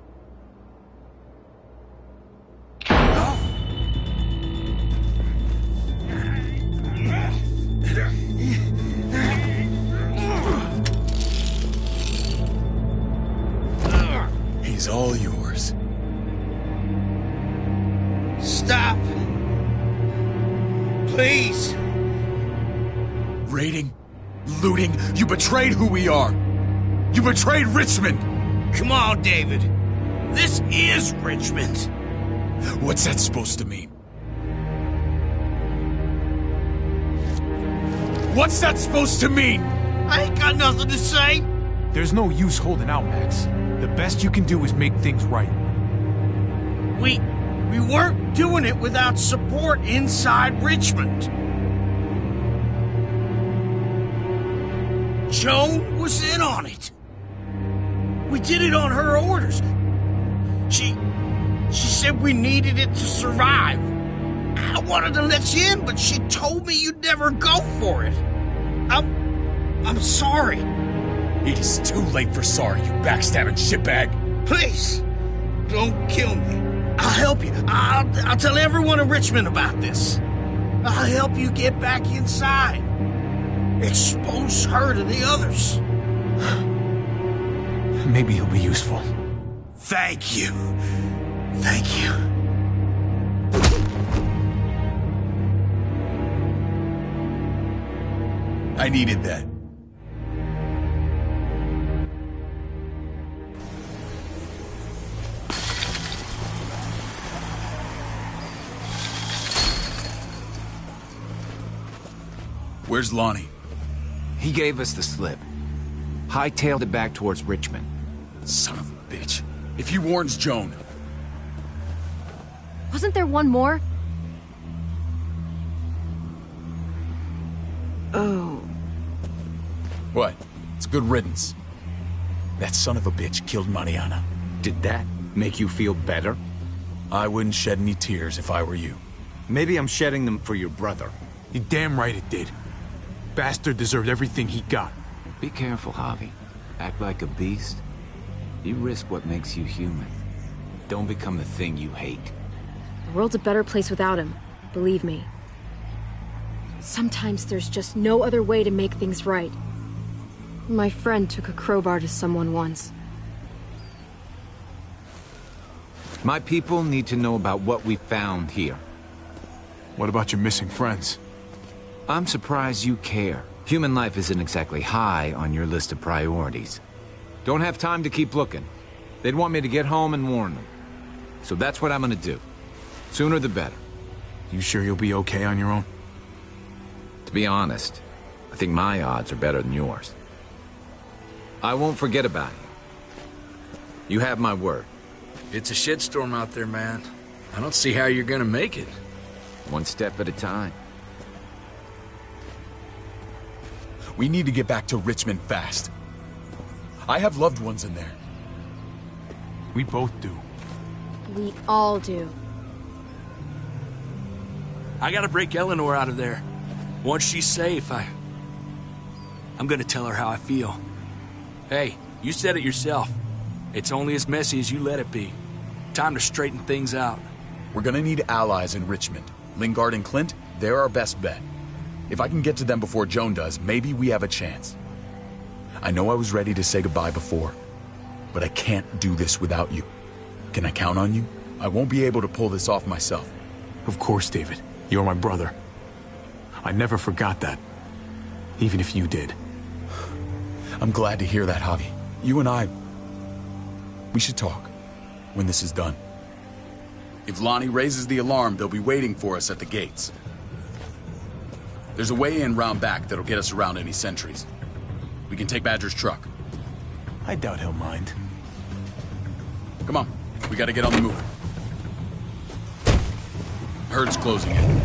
He's all yours. Stop! Please! Raiding, looting, you betrayed who we are! You betrayed Richmond! Come on, David. This is Richmond. What's that supposed to mean? What's that supposed to mean? I ain't got nothing to say. There's no use holding out, Max. The best you can do is make things right. We weren't doing it without support inside Richmond. Joan was in on it. We did it on her orders. She said we needed it to survive. I wanted to let you in, but she told me you'd never go for it. I'm sorry. It is too late for sorry, you backstabbing shitbag. Please, don't kill me. I'll help you. I'll tell everyone in Richmond about this. I'll help you get back inside. Expose her to the others. Maybe he'll be useful. Thank you. Thank you. I needed that. Where's Lonnie? He gave us the slip. Hightailed it back towards Richmond. Son of a bitch. If he warns Joan... Wasn't there one more? Oh. What? It's good riddance. That son of a bitch killed Mariana. Did that make you feel better? I wouldn't shed any tears if I were you. Maybe I'm shedding them for your brother. You're damn right it did. Bastard deserved everything he got. Be careful, Javi. Act like a beast. You risk what makes you human. Don't become the thing you hate. The world's a better place without him, believe me. Sometimes there's just no other way to make things right. My friend took a crowbar to someone once. My people need to know about what we found here. What about your missing friends? I'm surprised you care. Human life isn't exactly high on your list of priorities. Don't have time to keep looking. They'd want me to get home and warn them. So that's what I'm gonna do. Sooner the better. You sure you'll be okay on your own? To be honest, I think my odds are better than yours. I won't forget about you. You have my word. It's a shitstorm out there, man. I don't see how you're gonna make it. One step at a time. We need to get back to Richmond fast. I have loved ones in there. We both do. We all do. I gotta break Eleanor out of there. Once she's safe, I'm gonna tell her how I feel. Hey, you said it yourself. It's only as messy as you let it be. Time to straighten things out. We're gonna need allies in Richmond. Lingard and Clint, they're our best bet. If I can get to them before Joan does, maybe we have a chance. I know I was ready to say goodbye before, but I can't do this without you. Can I count on you? I won't be able to pull this off myself. Of course, David. You're my brother. I never forgot that. Even if you did. I'm glad to hear that, Javi. You and I... we should talk when this is done. If Lonnie raises the alarm, they'll be waiting for us at the gates. There's a way in round back that'll get us around any sentries. We can take Badger's truck. I doubt he'll mind. Come on, we gotta get on the move. Herd's closing in.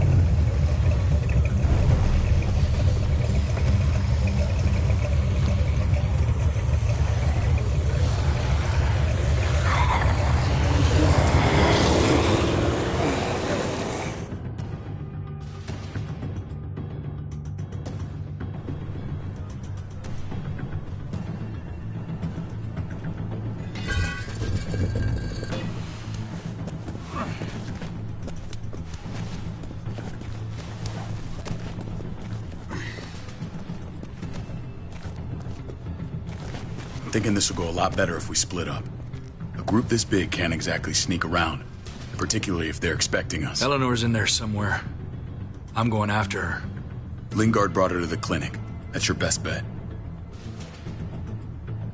thinking this will go a lot better if we split up. A group this big can't exactly sneak around, particularly if they're expecting us. Eleanor's in there somewhere. I'm going after her. Lingard brought her to the clinic. That's your best bet.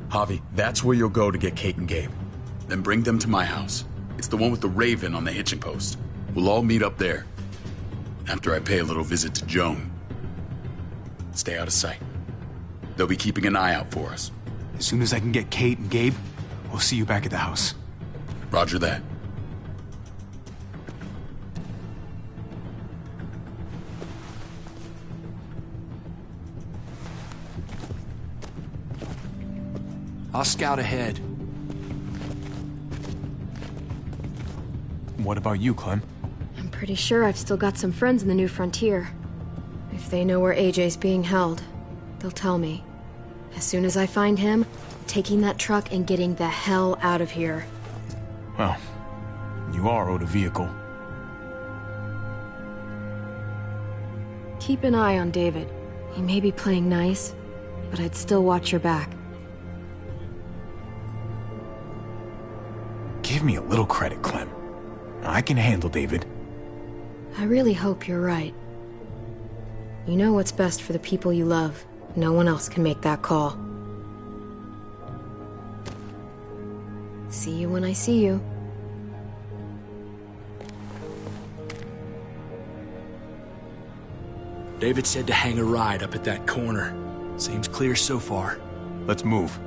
Javi, that's where you'll go to get Kate and Gabe. Then bring them to my house. It's the one with the raven on the hitching post. We'll all meet up there. After I pay a little visit to Joan. Stay out of sight. They'll be keeping an eye out for us. As soon as I can get Kate and Gabe, we'll see you back at the house. Roger that. I'll scout ahead. What about you, Clem? I'm pretty sure I've still got some friends in the New Frontier. If they know where AJ's being held, they'll tell me. As soon as I find him, I'm taking that truck and getting the hell out of here. Well, you are owed a vehicle. Keep an eye on David. He may be playing nice, but I'd still watch your back. Give me a little credit, Clem. I can handle David. I really hope you're right. You know what's best for the people you love. No one else can make that call. See you when I see you. David said to hang a ride up at that corner. Seems clear so far. Let's move.